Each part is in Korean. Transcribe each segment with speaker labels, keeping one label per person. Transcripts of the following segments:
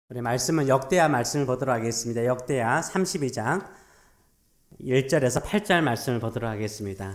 Speaker 1: 우리 말씀은 역대하 말씀을 보도록 하겠습니다. 역대하 32장 1절에서 8절 말씀을 보도록 하겠습니다.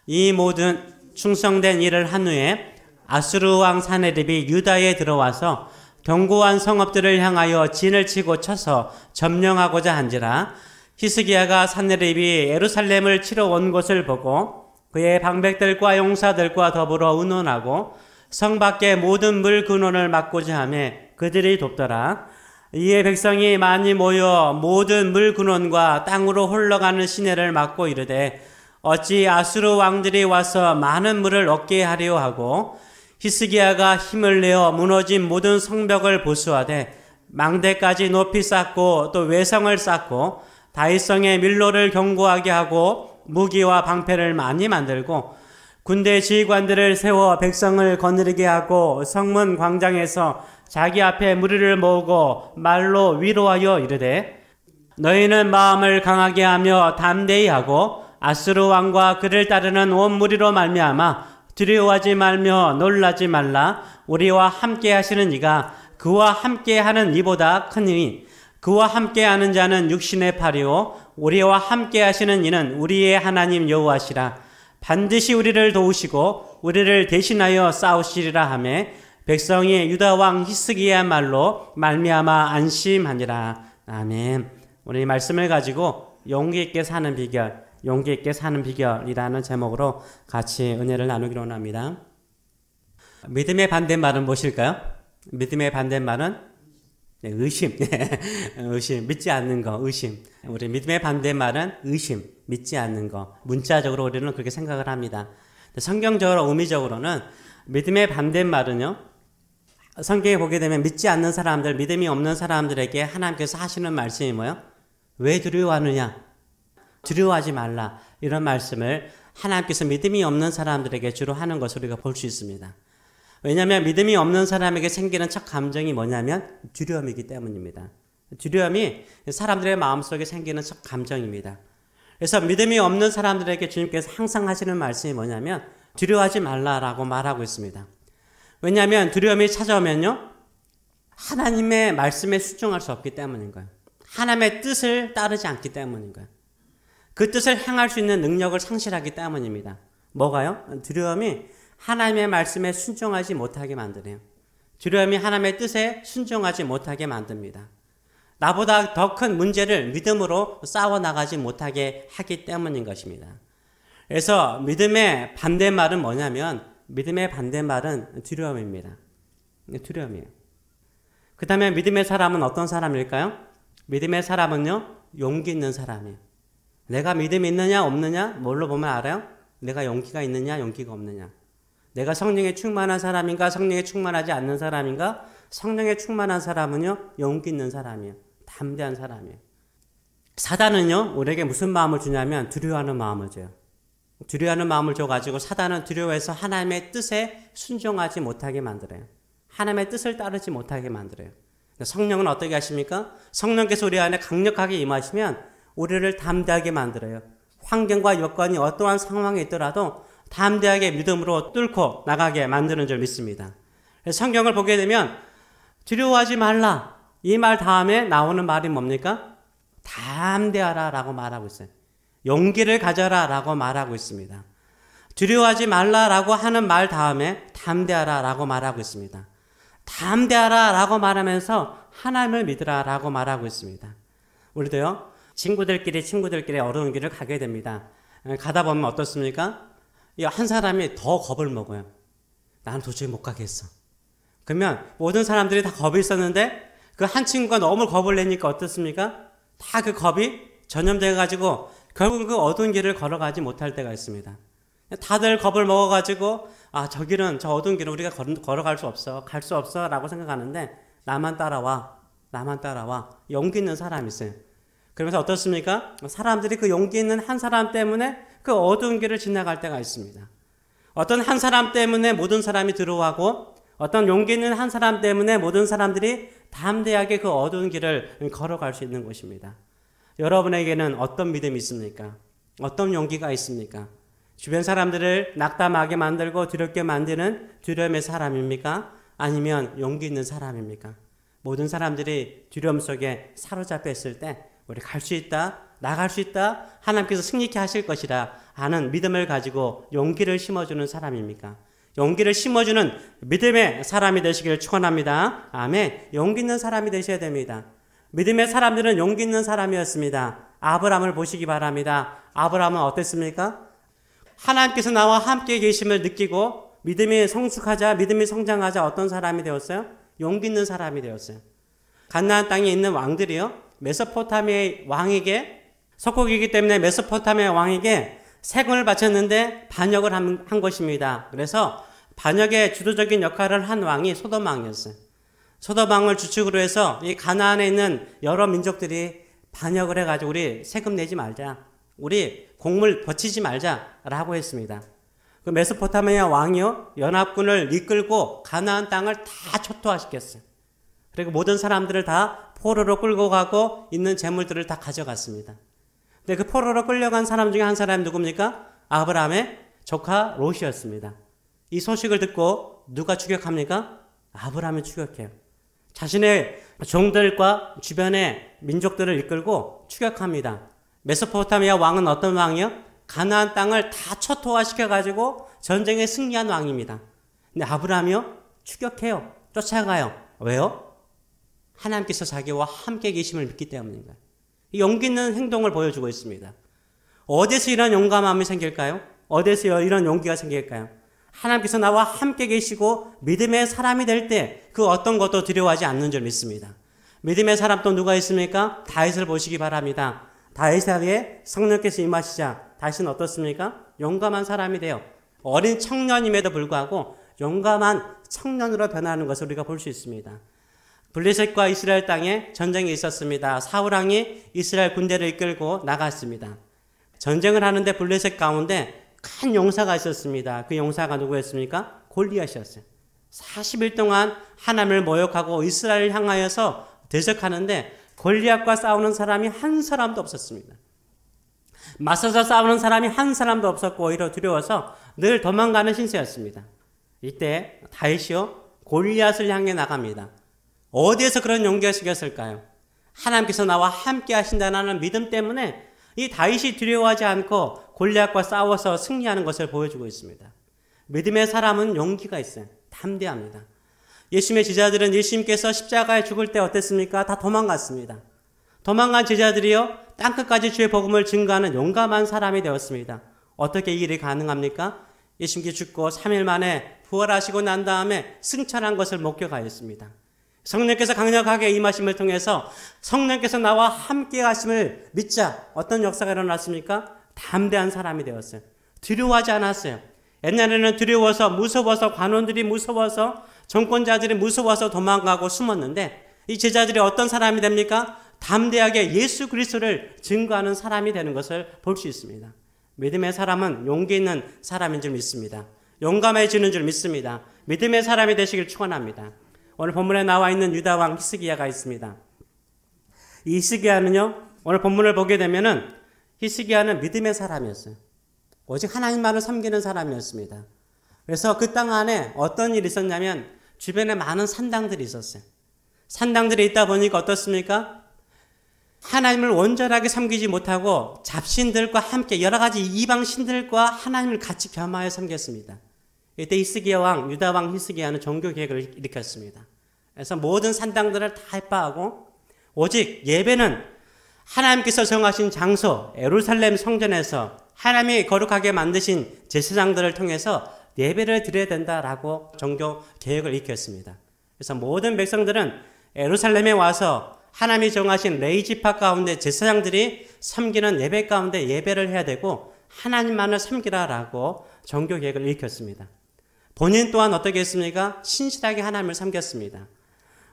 Speaker 1: 이 모든 충성된 일을 한 후에 아수르 왕 사네립이 유다에 들어와서 견고한 성읍들을 향하여 진을 치고 쳐서 점령하고자 한지라. 히스기야가 사네립이 예루살렘을 치러 온 것을 보고 그의 방백들과 용사들과 더불어 의논하고 성 밖의 모든 물 근원을 막고자 하며 그들이 돕더라. 이에 백성이 많이 모여 모든 물 근원과 땅으로 흘러가는 시내를 막고 이르되 어찌 아수르 왕들이 와서 많은 물을 얻게 하려 하고, 히스기야가 힘을 내어 무너진 모든 성벽을 보수하되 망대까지 높이 쌓고 또 외성을 쌓고 다윗성의 밀로를 견고하게 하고 무기와 방패를 많이 만들고 군대 지휘관들을 세워 백성을 거느리게 하고 성문 광장에서 자기 앞에 무리를 모으고 말로 위로하여 이르되 너희는 마음을 강하게 하며 담대히 하고 아수르 왕과 그를 따르는 온 무리로 말미암아 두려워하지 말며 놀라지 말라. 우리와 함께 하시는 이가 그와 함께 하는 이보다 크니 그와 함께 하는 자는 육신의 팔이요 우리와 함께 하시는 이는 우리의 하나님 여호와시라. 반드시 우리를 도우시고 우리를 대신하여 싸우시리라 하며 백성이 유다 왕 히스기야 말로 말미암아 안심하니라. 아멘. 오늘 이 말씀을 가지고 용기 있게 사는 비결, 용기 있게 사는 비결이라는 제목으로 같이 은혜를 나누기로 합니다. 믿음의 반대말은 무엇일까요? 믿음의 반대말은 의심. 의심. 믿지 않는 거, 의심. 우리 믿음의 반대말은 의심. 믿지 않는 거. 문자적으로 우리는 그렇게 생각을 합니다. 성경적으로, 의미적으로는 믿음의 반대말은요, 성경에 보게 되면 믿지 않는 사람들, 믿음이 없는 사람들에게 하나님께서 하시는 말씀이 뭐예요? 왜 두려워하느냐? 두려워하지 말라. 이런 말씀을 하나님께서 믿음이 없는 사람들에게 주로 하는 것을 우리가 볼 수 있습니다. 왜냐하면 믿음이 없는 사람에게 생기는 첫 감정이 뭐냐면 두려움이기 때문입니다. 두려움이 사람들의 마음속에 생기는 첫 감정입니다. 그래서 믿음이 없는 사람들에게 주님께서 항상 하시는 말씀이 뭐냐면 두려워하지 말라라고 말하고 있습니다. 왜냐하면 두려움이 찾아오면요, 하나님의 말씀에 순종할 수 없기 때문인 거예요. 하나님의 뜻을 따르지 않기 때문인 거예요. 그 뜻을 행할 수 있는 능력을 상실하기 때문입니다. 뭐가요? 두려움이 하나님의 말씀에 순종하지 못하게 만드네요. 두려움이 하나님의 뜻에 순종하지 못하게 만듭니다. 나보다 더 큰 문제를 믿음으로 싸워나가지 못하게 하기 때문인 것입니다. 그래서 믿음의 반대말은 뭐냐면, 믿음의 반대말은 두려움입니다. 두려움이에요. 그 다음에 믿음의 사람은 어떤 사람일까요? 믿음의 사람은요, 용기 있는 사람이에요. 내가 믿음이 있느냐 없느냐 뭘로 보면 알아요? 내가 용기가 있느냐 용기가 없느냐. 내가 성령에 충만한 사람인가 성령에 충만하지 않는 사람인가. 성령에 충만한 사람은요, 용기 있는 사람이에요. 담대한 사람이에요. 사단은요, 우리에게 무슨 마음을 주냐면 두려워하는 마음을 줘요. 두려워하는 마음을 줘가지고 사단은 두려워해서 하나님의 뜻에 순종하지 못하게 만들어요. 하나님의 뜻을 따르지 못하게 만들어요. 성령은 어떻게 하십니까? 성령께서 우리 안에 강력하게 임하시면 우리를 담대하게 만들어요. 환경과 여건이 어떠한 상황에 있더라도 담대하게 믿음으로 뚫고 나가게 만드는 줄 믿습니다. 성경을 보게 되면 두려워하지 말라, 이 말 다음에 나오는 말이 뭡니까? 담대하라 라고 말하고 있어요. 용기를 가져라 라고 말하고 있습니다. 두려워하지 말라 라고 하는 말 다음에 담대하라 라고 말하고 있습니다. 담대하라 라고 말하면서 하나님을 믿으라 라고 말하고 있습니다. 우리도요, 친구들끼리 어려운 길을 가게 됩니다. 가다 보면 어떻습니까? 한 사람이 더 겁을 먹어요. 나는 도저히 못 가겠어. 그러면 모든 사람들이 다 겁이 있었는데 그 한 친구가 너무 겁을 내니까 어떻습니까? 다 그 겁이 전염돼가지고 결국 그 어두운 길을 걸어가지 못할 때가 있습니다. 다들 겁을 먹어가지고 저 길은, 저 어두운 길은 우리가 걸어갈 수 없어, 갈 수 없어 라고 생각하는데 나만 따라와. 용기 있는 사람이 있어요. 그러면서 어떻습니까? 사람들이 그 용기 있는 한 사람 때문에 그 어두운 길을 지나갈 때가 있습니다. 어떤 한 사람 때문에 모든 사람이 들어가고 어떤 용기 있는 한 사람 때문에 모든 사람들이 담대하게 그 어두운 길을 걸어갈 수 있는 것입니다. 여러분에게는 어떤 믿음이 있습니까? 어떤 용기가 있습니까? 주변 사람들을 낙담하게 만들고 두렵게 만드는 두려움의 사람입니까? 아니면 용기 있는 사람입니까? 모든 사람들이 두려움 속에 사로잡혀 있을 때 우리 갈 수 있다, 나갈 수 있다, 하나님께서 승리케 하실 것이라 하는 믿음을 가지고 용기를 심어주는 사람입니까? 용기를 심어주는 믿음의 사람이 되시기를 축원합니다. 아멘. 용기 있는 사람이 되셔야 됩니다. 믿음의 사람들은 용기 있는 사람이었습니다. 아브라함을 보시기 바랍니다. 아브라함은 어땠습니까? 하나님께서 나와 함께 계심을 느끼고 믿음이 성숙하자, 믿음이 성장하자 어떤 사람이 되었어요? 용기 있는 사람이 되었어요. 가나안 땅에 있는 왕들이요, 메소포타미아의 왕에게, 속국이기 때문에 메소포타미아 왕에게 세금을 바쳤는데 반역을 한 것입니다. 그래서 반역의 주도적인 역할을 한 왕이 소돔 왕이었어요. 소돔 왕을 주축으로 해서 이 가나안에 있는 여러 민족들이 반역을 해가지고 우리 세금 내지 말자, 우리 곡물 버치지 말자라고 했습니다. 그 메소포타미아 왕이요, 연합군을 이끌고 가나안 땅을 다 초토화시켰어요. 그리고 모든 사람들을 다 포로로 끌고 가고 있는 재물들을 다 가져갔습니다. 근데 그 포로로 끌려간 사람 중에 한 사람이 누굽니까? 아브라함의 조카 롯이었습니다. 이 소식을 듣고 누가 추격합니까? 아브라함이 추격해요. 자신의 종들과 주변의 민족들을 이끌고 추격합니다. 메소포타미아 왕은 어떤 왕이요? 가나안 땅을 다 초토화시켜가지고 전쟁에 승리한 왕입니다. 근데 아브라함이요? 추격해요. 쫓아가요. 왜요? 하나님께서 자기와 함께 계심을 믿기 때문인가요? 용기 있는 행동을 보여주고 있습니다. 어디서 이런 용감함이 생길까요? 어디서 이런 용기가 생길까요? 하나님께서 나와 함께 계시고 믿음의 사람이 될 때 그 어떤 것도 두려워하지 않는 줄 믿습니다. 믿음의 사람 또 누가 있습니까? 다윗을 보시기 바랍니다. 다윗에게 성령께서 임하시자 다윗은 어떻습니까? 용감한 사람이 돼요. 어린 청년임에도 불구하고 용감한 청년으로 변하는 것을 우리가 볼 수 있습니다. 블레셋과 이스라엘 땅에 전쟁이 있었습니다. 사울왕이 이스라엘 군대를 이끌고 나갔습니다. 전쟁을 하는데 블레셋 가운데 큰 용사가 있었습니다. 그 용사가 누구였습니까? 골리앗이었어요. 40일 동안 하나님을 모욕하고 이스라엘을 향하여서 대적하는데 골리앗과 싸우는 사람이 한 사람도 없었습니다. 맞서서 싸우는 사람이 한 사람도 없었고 오히려 두려워서 늘 도망가는 신세였습니다. 이때 다윗이요, 골리앗을 향해 나갑니다. 어디에서 그런 용기가 생겼을까요? 하나님께서 나와 함께 하신다는 믿음 때문에 이 다윗이 두려워하지 않고 골리앗과 싸워서 승리하는 것을 보여주고 있습니다. 믿음의 사람은 용기가 있어요. 담대합니다. 예수님의 제자들은 예수님께서 십자가에 죽을 때 어땠습니까? 다 도망갔습니다. 도망간 제자들이요, 땅끝까지 주의 복음을 증거하는 용감한 사람이 되었습니다. 어떻게 이 일이 가능합니까? 예수님께 죽고 3일 만에 부활하시고 난 다음에 승천한 것을 목격하였습니다. 성령께서 강력하게 임하심을 통해서 성령께서 나와 함께 하심을 믿자 어떤 역사가 일어났습니까? 담대한 사람이 되었어요. 두려워하지 않았어요. 옛날에는 두려워서 무서워서 관원들이 무서워서 정권자들이 무서워서 도망가고 숨었는데 이 제자들이 어떤 사람이 됩니까? 담대하게 예수 그리스도를 증거하는 사람이 되는 것을 볼 수 있습니다. 믿음의 사람은 용기 있는 사람인 줄 믿습니다. 용감해지는 줄 믿습니다. 믿음의 사람이 되시길 축원합니다. 오늘 본문에 나와 있는 유다 왕 히스기야가 있습니다. 이 히스기야는요, 오늘 본문을 보게 되면은 히스기야는 믿음의 사람이었어요. 오직 하나님만을 섬기는 사람이었습니다. 그래서 그 땅 안에 어떤 일이 있었냐면 주변에 많은 산당들이 있었어요. 산당들이 있다 보니까 어떻습니까? 하나님을 온전하게 섬기지 못하고 잡신들과 함께 여러 가지 이방 신들과 하나님을 같이 겸하여 섬겼습니다. 이때 히스기야 왕, 유다 왕 히스기야는 종교 개혁을 일으켰습니다. 그래서 모든 산당들을 다 해파하고 오직 예배는 하나님께서 정하신 장소 예루살렘 성전에서 하나님이 거룩하게 만드신 제사장들을 통해서 예배를 드려야 된다라고 종교 개혁을 일으켰습니다. 그래서 모든 백성들은 예루살렘에 와서 하나님이 정하신 레위지파 가운데 제사장들이 섬기는 예배 가운데 예배를 해야 되고 하나님만을 섬기라라고 종교 개혁을 일으켰습니다. 본인 또한 어떻게 했습니까? 신실하게 하나님을 섬겼습니다.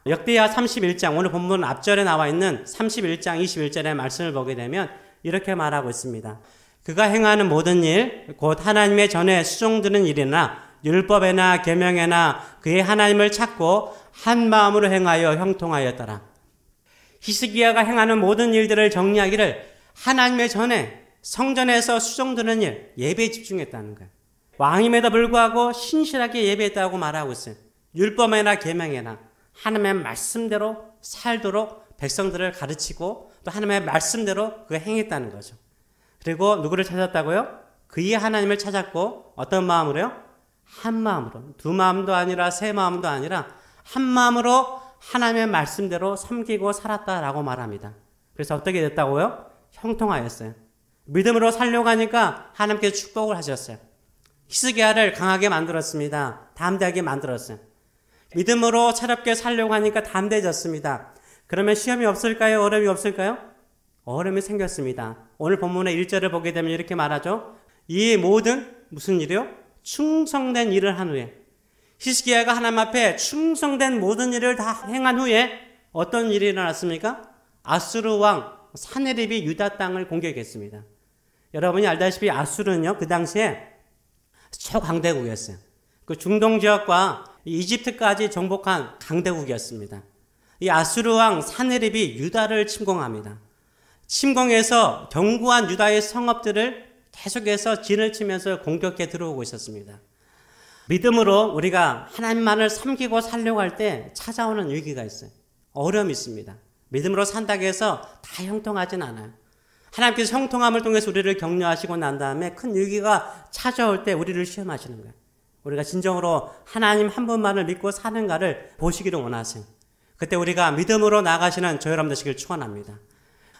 Speaker 1: 역대하 31장, 오늘 본문 앞절에 나와 있는 31장 21절의 말씀을 보게 되면 이렇게 말하고 있습니다. 그가 행하는 모든 일, 곧 하나님의 전에 수종드는 일이나 율법에나 계명에나 그의 하나님을 찾고 한 마음으로 행하여 형통하였더라. 히스기야가 행하는 모든 일들을 정리하기를 하나님의 전에 성전에서 수종드는 일, 예배에 집중했다는 거예요. 왕임에도 불구하고 신실하게 예배했다고 말하고 있어요. 율법에나 계명에나 하나님의 말씀대로 살도록 백성들을 가르치고 또 하나님의 말씀대로 그 행했다는 거죠. 그리고 누구를 찾았다고요? 그의 하나님을 찾았고 어떤 마음으로요? 한 마음으로. 두 마음도 아니라 세 마음도 아니라 한 마음으로 하나님의 말씀대로 섬기고 살았다라고 말합니다. 그래서 어떻게 됐다고요? 형통하였어요. 믿음으로 살려고 하니까 하나님께서 축복을 하셨어요. 히스기야를 강하게 만들었습니다. 담대하게 만들었어요. 믿음으로 차갑게 살려고 하니까 담대해졌습니다. 그러면 시험이 없을까요? 어려움이 없을까요? 어려움이 생겼습니다. 오늘 본문의 1절을 보게 되면 이렇게 말하죠. 이 모든 무슨 일이요? 충성된 일을 한 후에 히스기야가 하나님 앞에 충성된 모든 일을 다 행한 후에 어떤 일이 일어났습니까? 아수르 왕 사네립이 유다 땅을 공격했습니다. 여러분이 알다시피 아수르는요, 그 당시에 초강대국이었어요. 그 중동 지역과 이집트까지 정복한 강대국이었습니다. 이 아수르 왕 사네립이 유다를 침공합니다. 침공해서 견고한 유다의 성읍들을 계속해서 진을 치면서 공격해 들어오고 있었습니다. 믿음으로 우리가 하나님만을 섬기고 살려고 할 때 찾아오는 위기가 있어요. 어려움이 있습니다. 믿음으로 산다고 해서 다 형통하진 않아요. 하나님께서 형통함을 통해서 우리를 격려하시고 난 다음에 큰 위기가 찾아올 때 우리를 시험하시는 거예요. 우리가 진정으로 하나님 한 분만을 믿고 사는가를 보시기를 원하세요. 그때 우리가 믿음으로 나가시는 저 여러분 되시길 축원합니다.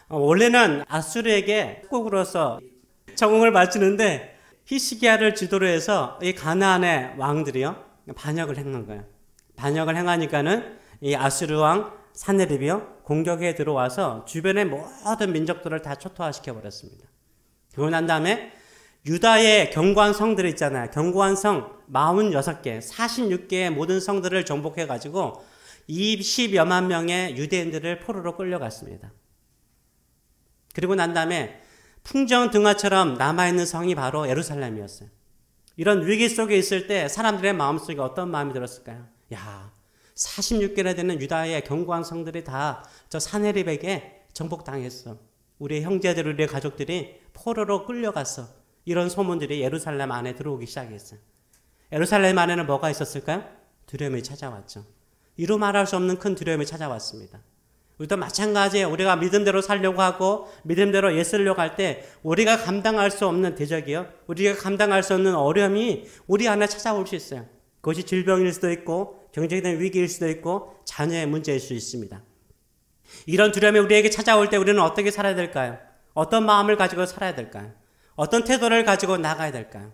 Speaker 1: 원래는 아수르에게 국으로서 적응을 마치는데 히스기야를 지도로 해서 이 가나안의 왕들이요 반역을 행한 거예요. 반역을 행하니까는 이 아수르 왕 사네립이요 공격에 들어와서 주변의 모든 민족들을 다 초토화시켜 버렸습니다. 그러고 난 다음에 유다의 견고한 성들 있잖아요. 견고한 성 46개, 46개의 모든 성들을 정복해 가지고 20여만 명의 유대인들을 포로로 끌려갔습니다. 그리고 난 다음에 풍정등화처럼 남아있는 성이 바로 예루살렘이었어요. 이런 위기 속에 있을 때 사람들의 마음속에 어떤 마음이 들었을까요? 야, 46개나 되는 유다의 견고한 성들이 다 저 사네립에게 정복당했어. 우리의 형제들, 우리의 가족들이 포로로 끌려갔어. 이런 소문들이 예루살렘 안에 들어오기 시작했어요. 예루살렘 안에는 뭐가 있었을까요? 두려움이 찾아왔죠. 이루 말할 수 없는 큰 두려움이 찾아왔습니다. 우리도 마찬가지예요. 우리가 믿음대로 살려고 하고 믿음대로 예쓰려고 할 때 우리가 감당할 수 없는 대적이요. 우리가 감당할 수 없는 어려움이 우리 안에 찾아올 수 있어요. 그것이 질병일 수도 있고 경제적인 위기일 수도 있고 자녀의 문제일 수 있습니다. 이런 두려움이 우리에게 찾아올 때 우리는 어떻게 살아야 될까요? 어떤 마음을 가지고 살아야 될까요? 어떤 태도를 가지고 나가야 될까요?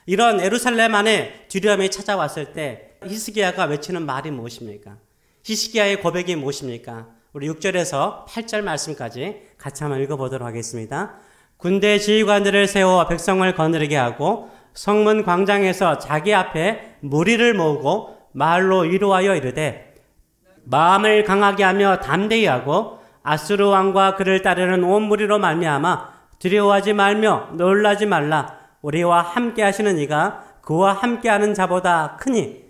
Speaker 1: 이런 예루살렘 안에 두려움이 찾아왔을 때 히스기야가 외치는 말이 무엇입니까? 히스기야의 고백이 무엇입니까? 우리 6절에서 8절 말씀까지 같이 한번 읽어보도록 하겠습니다. 군대 지휘관들을 세워 백성을 거느리게 하고 성문 광장에서 자기 앞에 무리를 모으고 말로 위로하여 이르되 마음을 강하게 하며 담대히 하고 아수르 왕과 그를 따르는 온 무리로 말미암아 두려워하지 말며 놀라지 말라. 우리와 함께 하시는 이가 그와 함께하는 자보다 크니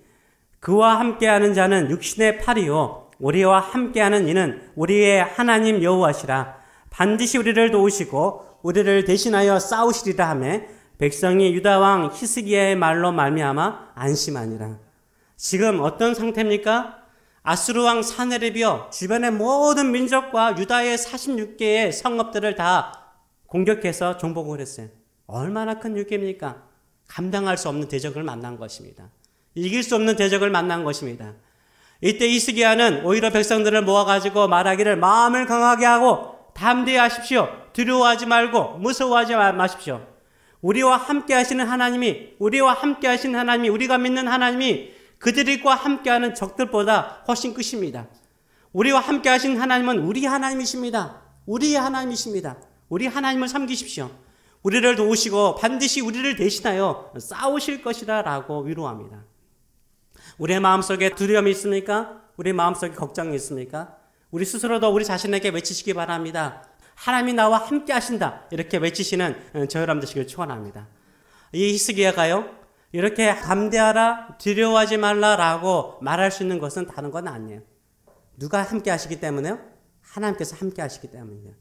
Speaker 1: 그와 함께하는 자는 육신의 팔이요 우리와 함께하는 이는 우리의 하나님 여호와시라. 반드시 우리를 도우시고 우리를 대신하여 싸우시리라 하며 백성이 유다 왕 히스기야의 말로 말미암아 안심하니라. 지금 어떤 상태입니까? 아수르 왕 사네립이요 주변의 모든 민족과 유다의 46개의 성읍들을 다 공격해서 정복을 했어요. 얼마나 큰 위기입니까? 감당할 수 없는 대적을 만난 것입니다. 이길 수 없는 대적을 만난 것입니다. 이때 히스기야는 오히려 백성들을 모아가지고 말하기를 마음을 강하게 하고 담대히 하십시오. 두려워하지 말고 무서워하지 마십시오. 우리와 함께 하시는 하나님이 우리가 믿는 하나님이 그들과 함께하는 적들보다 훨씬 크십니다. 우리와 함께 하신 하나님은 우리 하나님이십니다. 우리의 하나님이십니다. 우리 하나님을 섬기십시오. 우리를 도우시고 반드시 우리를 대신하여 싸우실 것이다 라고 위로합니다. 우리의 마음속에 두려움이 있습니까? 우리 마음속에 걱정이 있습니까? 우리 스스로도 우리 자신에게 외치시기 바랍니다. 하나님이 나와 함께 하신다. 이렇게 외치시는 저 여러분 되시길 축원합니다. 이 히스기야가요. 이렇게 담대하라, 두려워하지 말라라고 말할 수 있는 것은 다른 건 아니에요. 누가 함께 하시기 때문에요? 하나님께서 함께 하시기 때문이에요.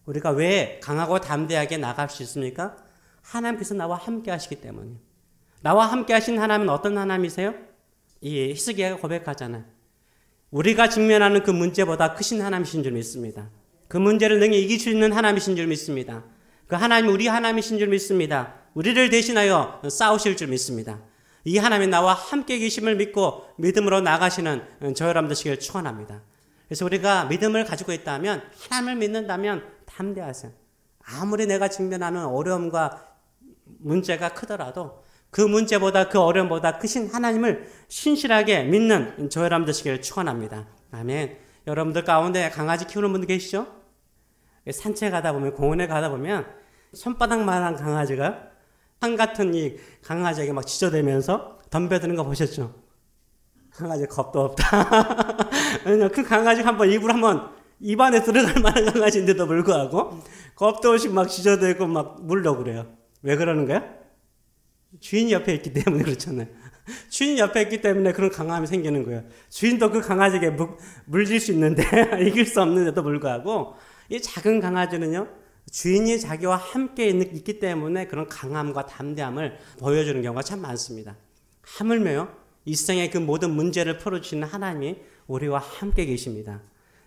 Speaker 1: 우리가 왜 강하고 담대하게 나갈 수 있습니까? 하나님께서 나와 함께 하시기 때문이에요. 나와 함께 하신 하나님은 어떤 하나님이세요? 이 히스기야가 고백하잖아요. 우리가 직면하는 그 문제보다 크신 하나님이신 줄 믿습니다. 그 문제를 능히 이길 수 있는 하나님이신 줄 믿습니다. 그 하나님이 우리 하나님이신 줄 믿습니다. 우리를 대신하여 싸우실 줄 믿습니다. 이 하나님이 나와 함께 계심을 믿고 믿음으로 나가시는 저 여러분 되시길 축원합니다. 그래서 우리가 믿음을 가지고 있다면, 하나님을 믿는다면 담대하세요. 아무리 내가 직면하는 어려움과 문제가 크더라도 그 문제보다, 그 어려움보다 크신 하나님을 신실하게 믿는 저 여러분 되시길 축원합니다. 아멘. 여러분들 가운데 강아지 키우는 분들 계시죠? 산책하다 보면, 공원에 가다 보면 손바닥만한 강아지가 산 같은 이 강아지에게 막 지저대면서 덤벼드는 거 보셨죠? 강아지 겁도 없다. 그 강아지가 한번 입 안에 들어갈 만한 강아지인데도 불구하고 겁도 없이 막 지저대고 막 물려고 그래요. 왜 그러는 거야? 주인이 옆에 있기 때문에 그렇잖아요. 주인이 옆에 있기 때문에 그런 강함이 생기는 거예요. 주인도 그 강아지에게 물릴 수 있는데 이길 수 없는데도 불구하고 이 작은 강아지는요, 주인이 자기와 함께 있기 때문에 그런 강함과 담대함을 보여주는 경우가 참 많습니다. 하물며요, 이 세상의 그 모든 문제를 풀어주시는 하나님이 우리와 함께 계십니다.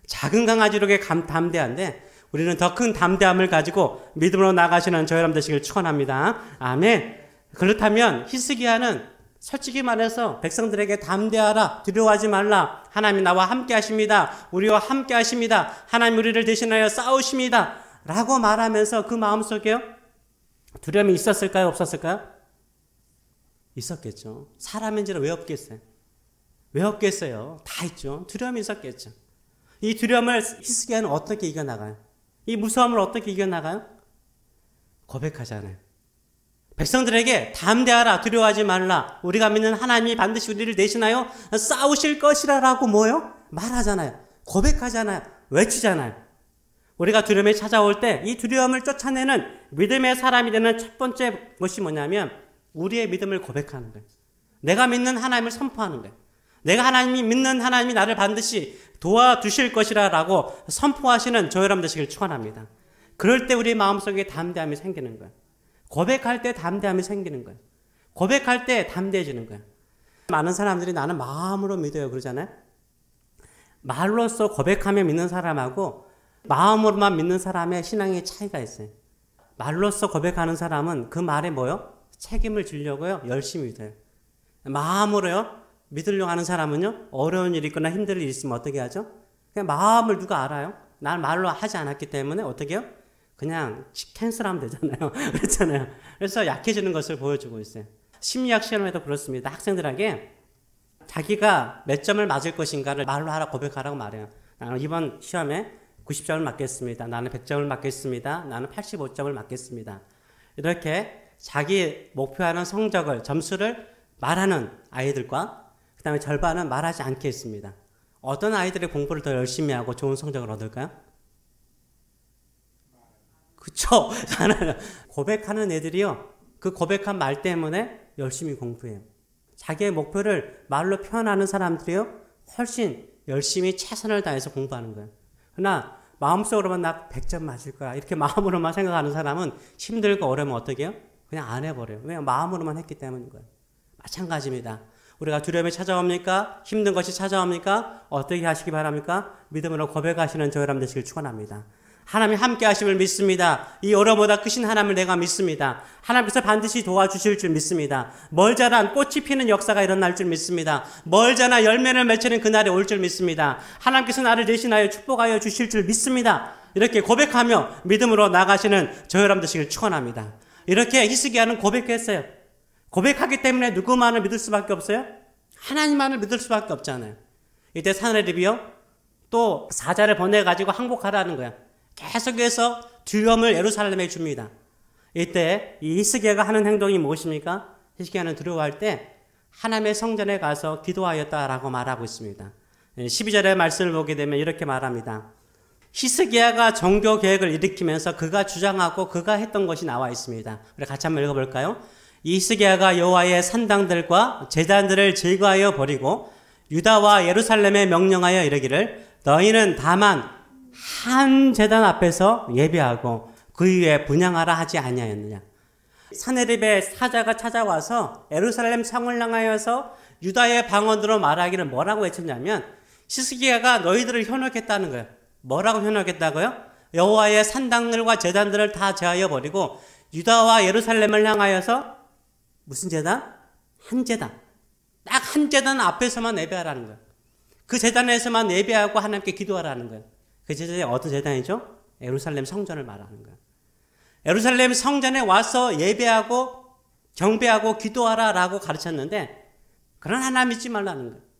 Speaker 1: 작은 강아지로 담대한데 우리는 더 큰 담대함을 가지고 믿음으로 나가시는 저 여러분 되시길 축원합니다. 아멘. 그렇다면 히스기야는 솔직히 말해서 백성들에게 담대하라, 두려워하지 말라, 하나님이 나와 함께 하십니다, 우리와 함께 하십니다, 하나님 우리를 대신하여 싸우십니다 라고 말하면서 그 마음속에요, 두려움이 있었을까요? 없었을까요? 있었겠죠. 사람인지는 왜 없겠어요? 왜 없겠어요? 다 있죠. 두려움이 있었겠죠. 이 두려움을 히스기야는 어떻게 이겨나가요? 이 무서움을 어떻게 이겨나가요? 고백하잖아요. 백성들에게 담대하라, 두려워하지 말라, 우리가 믿는 하나님이 반드시 우리를 대신하여 싸우실 것이라라고 뭐요? 말하잖아요. 고백하잖아요. 외치잖아요. 우리가 두려움이 찾아올 때 이 두려움을 쫓아내는 믿음의 사람이 되는 첫 번째 것이 뭐냐면 우리의 믿음을 고백하는 거예요. 내가 믿는 하나님을 선포하는 거예요. 내가 하나님이 믿는 하나님이 나를 반드시 도와주실 것이라고 선포하시는 저 여러분 되시길 축원합니다. 그럴 때 우리 마음속에 담대함이 생기는 거예요. 고백할 때 담대함이 생기는 거예요. 고백할 때 담대해지는 거예요. 많은 사람들이 나는 마음으로 믿어요 그러잖아요. 말로써 고백하며 믿는 사람하고 마음으로만 믿는 사람의 신앙의 차이가 있어요. 말로써 고백하는 사람은 그 말에 뭐요? 책임을 지려고요, 열심히 믿어요. 마음으로요, 믿으려고 하는 사람은요, 어려운 일이 있거나 힘든 일이 있으면 어떻게 하죠? 그냥 마음을 누가 알아요? 난 말로 하지 않았기 때문에 어떻게 해요? 그냥 캔슬하면 되잖아요. 그렇잖아요. 그래서 약해지는 것을 보여주고 있어요. 심리학 시험에도 그렇습니다. 학생들에게 자기가 몇 점을 맞을 것인가를 말로 하라, 고백하라고 말해요. 나는 이번 시험에 90점을 맞겠습니다. 나는 100점을 맞겠습니다. 나는 85점을 맞겠습니다. 이렇게 자기 목표하는 성적을, 점수를 말하는 아이들과 그 다음에 절반은 말하지 않겠습니다. 어떤 아이들이 공부를 더 열심히 하고 좋은 성적을 얻을까요? 그쵸? 고백하는 애들이요, 그 고백한 말 때문에 열심히 공부해요. 자기의 목표를 말로 표현하는 사람들이요, 훨씬 열심히 최선을 다해서 공부하는 거예요. 그러나 마음속으로만 나 100점 맞을 거야 이렇게 마음으로만 생각하는 사람은 힘들고 어려우면 어떻게 해요? 그냥 안 해버려요. 왜냐면 마음으로만 했기 때문인 거예요. 마찬가지입니다. 우리가 두려움이 찾아옵니까? 힘든 것이 찾아옵니까? 어떻게 하시기 바랍니까? 믿음으로 고백하시는 저 여러분 되시길 축원합니다. 하나님이 함께 하심을 믿습니다. 이 어려움보다 크신 하나님을 내가 믿습니다. 하나님께서 반드시 도와주실 줄 믿습니다. 멀자란 꽃이 피는 역사가 일어날 줄 믿습니다. 멀자나 열매를 맺히는 그날이 올 줄 믿습니다. 하나님께서 나를 대신하여 축복하여 주실 줄 믿습니다. 이렇게 고백하며 믿음으로 나가시는 저 여러분 되시길 축원합니다. 이렇게 히스기야는 고백했어요. 고백하기 때문에 누구만을 믿을 수밖에 없어요? 하나님만을 믿을 수밖에 없잖아요. 이때 사내립이요, 또 사자를 보내가지고 항복하라는 거야. 계속해서 두려움을 예루살렘에 줍니다. 이때 이 히스기야가 하는 행동이 무엇입니까? 히스기야는 두려워할 때 하나님의 성전에 가서 기도하였다라고 말하고 있습니다. 12절의 말씀을 보게 되면 이렇게 말합니다. 히스기야가 종교 개혁을 일으키면서 그가 주장하고 그가 했던 것이 나와 있습니다. 우리 같이 한번 읽어볼까요? 히스기야가 여호와의 산당들과 제단들을 제거하여 버리고 유다와 예루살렘에 명령하여 이르기를 너희는 다만 한 제단 앞에서 예배하고 그 위에 분향하라 하지 아니하였느냐. 사내립의 사자가 찾아와서 예루살렘 성을 향하여서 유다의 방언으로 말하기를 뭐라고 외쳤냐면 히스기야가 너희들을 현혹했다는 거예요. 뭐라고 현혹했다고요? 여호와의 산당들과 제단들을 다 제하여 버리고 유다와 예루살렘을 향하여서 무슨 제단? 한 제단. 딱 한 제단 앞에서만 예배하라는 거예요. 그 제단에서만 예배하고 하나님께 기도하라는 거예요. 그 제단이 어떤 제단이죠? 예루살렘 성전을 말하는 거예요. 예루살렘 성전에 와서 예배하고 경배하고 기도하라라고 가르쳤는데 그런 하나님 믿지 말라는 거예요.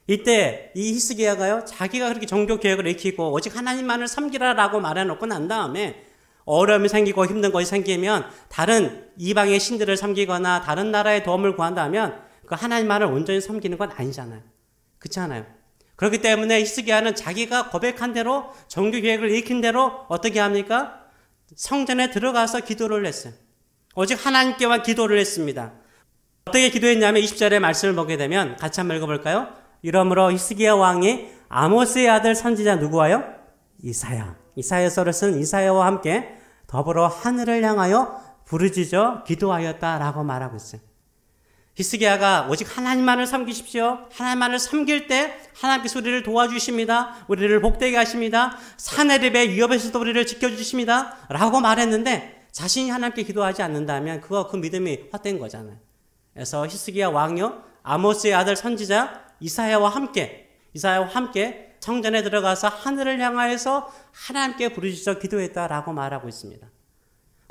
Speaker 1: 이때 이 히스기야가요, 자기가 그렇게 종교 계획을 익히고 오직 하나님만을 섬기라라고 말해놓고 난 다음에 어려움이 생기고 힘든 것이 생기면 다른 이방의 신들을 섬기거나 다른 나라의 도움을 구한다면 그 하나님만을 온전히 섬기는 건 아니잖아요. 그렇지 않아요? 그렇기 때문에 히스기야는 자기가 고백한 대로 종교 계획을 익힌 대로 어떻게 합니까? 성전에 들어가서 기도를 했어요. 오직 하나님께만 기도를 했습니다. 어떻게 기도했냐면 20절의 말씀을 보게 되면 같이 한번 읽어볼까요? 이러므로 히스기야 왕이 아모스의 아들 선지자 누구와요? 이사야서를 쓴 이사야와 함께 더불어 하늘을 향하여 부르짖어 기도하였다라고 말하고 있어요. 히스기야가 오직 하나님만을 섬기십시오. 하나님만을 섬길 때 하나님께서 우리를 도와주십니다. 우리를 복되게 하십니다. 산헤립의 위협에서도 우리를 지켜주십니다. 라고 말했는데 자신이 하나님께 기도하지 않는다면 그 믿음이 헛된 거잖아요. 그래서 히스기야 왕이요, 아모스의 아들 선지자 이사야와 함께 성전에 들어가서 하늘을 향하여서 하나님께 부르짖어 기도했다라고 말하고 있습니다.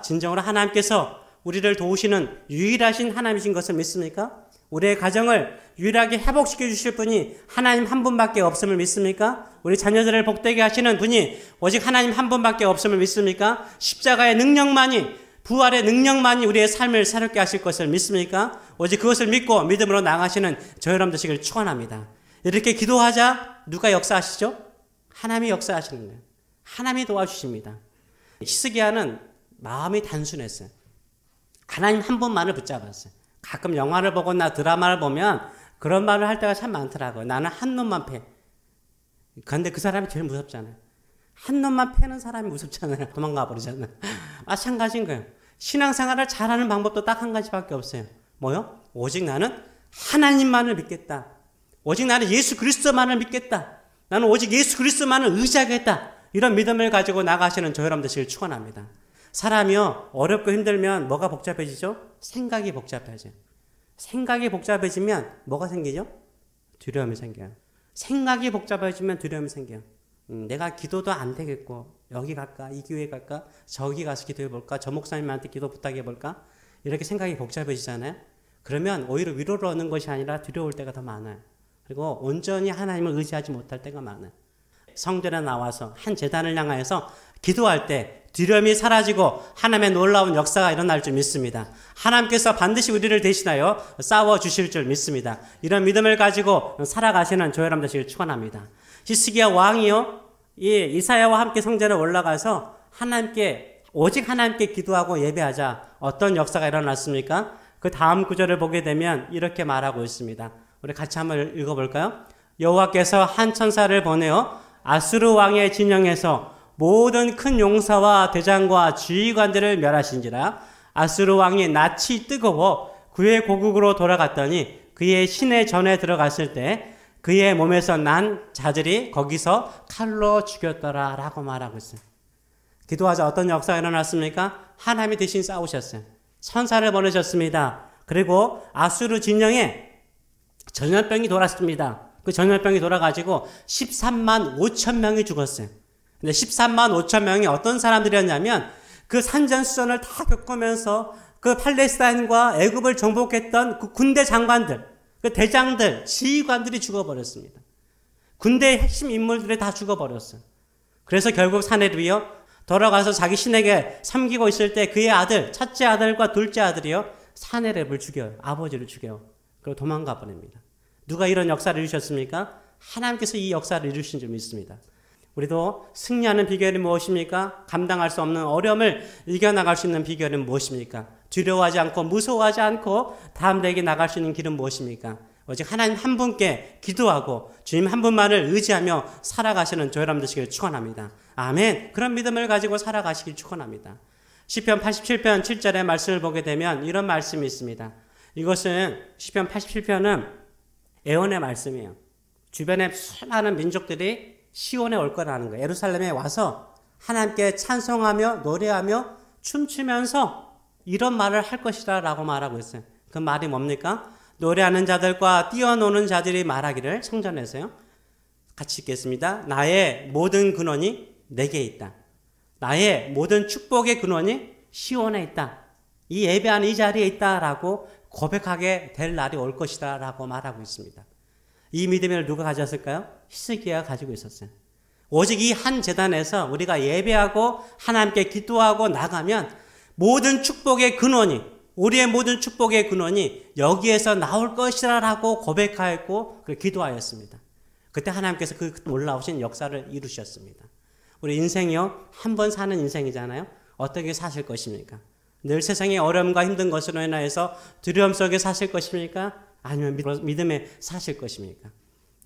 Speaker 1: 진정으로 하나님께서 우리를 도우시는 유일하신 하나님이신 것을 믿습니까? 우리의 가정을 유일하게 회복시켜 주실 분이 하나님 한 분밖에 없음을 믿습니까? 우리 자녀들을 복되게 하시는 분이 오직 하나님 한 분밖에 없음을 믿습니까? 십자가의 능력만이, 부활의 능력만이 우리의 삶을 새롭게 하실 것을 믿습니까? 오직 그것을 믿고 믿음으로 나가시는 저 여러분 되시길 축원합니다. 이렇게 기도하자 누가 역사하시죠? 하나님이 역사하시는 거예요. 하나님이 도와주십니다. 히스기야는 마음이 단순했어요. 하나님 한 분만을 붙잡았어요. 가끔 영화를 보거나 드라마를 보면 그런 말을 할 때가 참 많더라고요. 나는 한 놈만 패. 그런데 그 사람이 제일 무섭잖아요. 한 놈만 패는 사람이 무섭잖아요. 도망가 버리잖아요. 마찬가지인 거예요. 신앙생활을 잘하는 방법도 딱 한 가지밖에 없어요. 뭐요? 오직 나는 하나님만을 믿겠다. 오직 나는 예수 그리스도만을 믿겠다. 나는 오직 예수 그리스도만을 의지하겠다. 이런 믿음을 가지고 나가시는 저 여러분 되시길 축원합니다. 사람이요, 어렵고 힘들면 뭐가 복잡해지죠? 생각이 복잡해져요. 생각이 복잡해지면 뭐가 생기죠? 두려움이 생겨요. 생각이 복잡해지면 두려움이 생겨요. 내가 기도도 안 되겠고 여기 갈까? 이 교회 갈까? 저기 가서 기도해 볼까? 저 목사님한테 기도 부탁해 볼까? 이렇게 생각이 복잡해지잖아요. 그러면 오히려 위로를 얻는 것이 아니라 두려울 때가 더 많아요. 그리고 온전히 하나님을 의지하지 못할 때가 많아요. 성전에 나와서 한 제단을 향하여서 기도할 때 두려움이 사라지고 하나님의 놀라운 역사가 일어날 줄 믿습니다. 하나님께서 반드시 우리를 대신하여 싸워주실 줄 믿습니다. 이런 믿음을 가지고 살아가시는 저 여러분 되시길 축원합니다. 히스기야 왕이요, 이사야와 함께 성전에 올라가서 오직 하나님께 기도하고 예배하자. 어떤 역사가 일어났습니까? 그 다음 구절을 보게 되면 이렇게 말하고 있습니다. 우리 같이 한번 읽어볼까요? 여호와께서 한 천사를 보내어 아수르 왕의 진영에서 모든 큰 용사와 대장과 지휘관들을 멸하신지라. 아수르 왕이 낯이 뜨거워 그의 고국으로 돌아갔더니 그의 시내 전에 들어갔을 때 그의 몸에서 난 자들이 거기서 칼로 죽였더라 라고 말하고 있어요. 기도하자. 어떤 역사가 일어났습니까? 하나님이 대신 싸우셨어요. 천사를 보내셨습니다. 그리고 아수르 진영에 전염병이 돌았습니다. 그 전염병이 돌아가지고 13만 5천 명이 죽었어요. 근데 13만 5천 명이 어떤 사람들이었냐면 그 산전수전을 다 겪으면서 그 팔레스타인과 애굽을 정복했던 그 군대 장관들, 그 대장들, 지휘관들이 죽어버렸습니다. 군대의 핵심 인물들이 다 죽어버렸어요. 그래서 결국 산헤립이요, 돌아가서 자기 신에게 섬기고 있을 때 그의 아들, 첫째 아들과 둘째 아들이요, 산헤립을 죽여요. 아버지를 죽여요. 그리고 도망가 버립니다. 누가 이런 역사를 이루셨습니까? 하나님께서 이 역사를 이루신 줄 믿습니다. 우리도 승리하는 비결이 무엇입니까? 감당할 수 없는 어려움을 이겨나갈 수 있는 비결은 무엇입니까? 두려워하지 않고 무서워하지 않고 담대하게 나갈 수 있는 길은 무엇입니까? 오직 하나님 한 분께 기도하고 주님 한 분만을 의지하며 살아가시는 저 여러분 되시길 축원합니다. 아멘. 그런 믿음을 가지고 살아가시길 축원합니다. 시편 87편 7절의 말씀을 보게 되면 이런 말씀이 있습니다. 이것은 시편 87편은 애원의 말씀이에요. 주변에 수많은 민족들이 시온에 올 거라는 거예요. 예루살렘에 와서 하나님께 찬송하며 노래하며 춤추면서 이런 말을 할 것이다 라고 말하고 있어요. 그 말이 뭡니까? 노래하는 자들과 뛰어노는 자들이 말하기를, 성전에서요. 같이 읽겠습니다. 나의 모든 근원이 내게 있다. 나의 모든 축복의 근원이 시온에 있다. 이 예배하는 이 자리에 있다라고 고백하게 될 날이 올 것이다 라고 말하고 있습니다. 이 믿음을 누가 가졌을까요? 히스기야가 가지고 있었어요. 오직 이 한 제단에서 우리가 예배하고 하나님께 기도하고 나가면 모든 축복의 근원이, 우리의 모든 축복의 근원이 여기에서 나올 것이라 라고 고백하였고 기도하였습니다. 그때 하나님께서 그 놀라우신 역사를 이루셨습니다. 우리 인생이요, 한 번 사는 인생이잖아요. 어떻게 사실 것입니까? 늘 세상의 어려움과 힘든 것으로 인하여서 두려움 속에 사실 것입니까? 아니면 믿음에 사실 것입니까?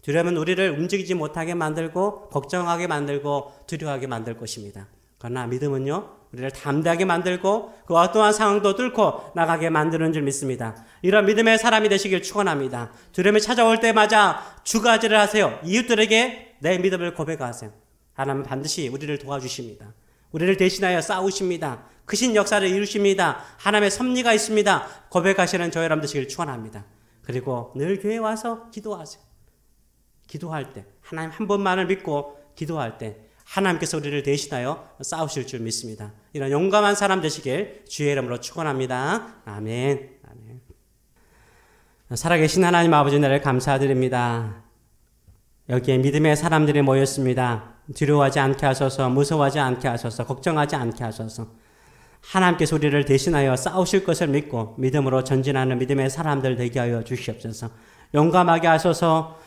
Speaker 1: 두려움은 우리를 움직이지 못하게 만들고 걱정하게 만들고 두려워하게 만들 것입니다. 그러나 믿음은요, 우리를 담대하게 만들고 그 어떠한 상황도 뚫고 나가게 만드는 줄 믿습니다. 이런 믿음의 사람이 되시길 축원합니다. 두려움이 찾아올 때마다 주가지를 하세요. 이웃들에게 내 믿음을 고백하세요. 하나님은 반드시 우리를 도와주십니다. 우리를 대신하여 싸우십니다. 크신 역사를 이루십니다. 하나님의 섭리가 있습니다. 고백하시는 저희 여러분 되시길 축원합니다. 그리고 늘 교회에 와서 기도하세요. 기도할 때 하나님 한 분만을 믿고 기도할 때 하나님께서 우리를 대신하여 싸우실 줄 믿습니다. 이런 용감한 사람 되시길 주의 이름으로 축원합니다. 아멘. 아멘. 살아계신 하나님 아버지, 나를 감사드립니다. 여기에 믿음의 사람들이 모였습니다. 두려워하지 않게 하소서, 무서워하지 않게 하소서, 걱정하지 않게 하소서. 하나님께서 우리를 대신하여 싸우실 것을 믿고 믿음으로 전진하는 믿음의 사람들 되게 하여 주시옵소서. 용감하게 하소서,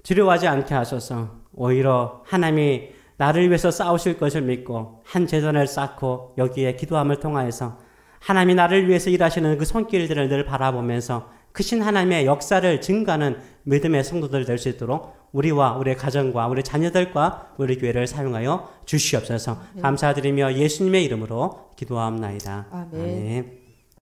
Speaker 1: 두려워하지 않게 하소서. 오히려 하나님이 나를 위해서 싸우실 것을 믿고 한 제단을 쌓고 여기에 기도함을 통하여서 하나님이 나를 위해서 일하시는 그 손길들을 늘 바라보면서 크신 하나님의 역사를 증가하는 믿음의 성도들 될 수 있도록 우리와 우리의 가정과 우리 자녀들과 우리 교회를 사용하여 주시옵소서. 감사드리며 예수님의 이름으로 기도하옵나이다.
Speaker 2: 아멘.
Speaker 1: 아멘.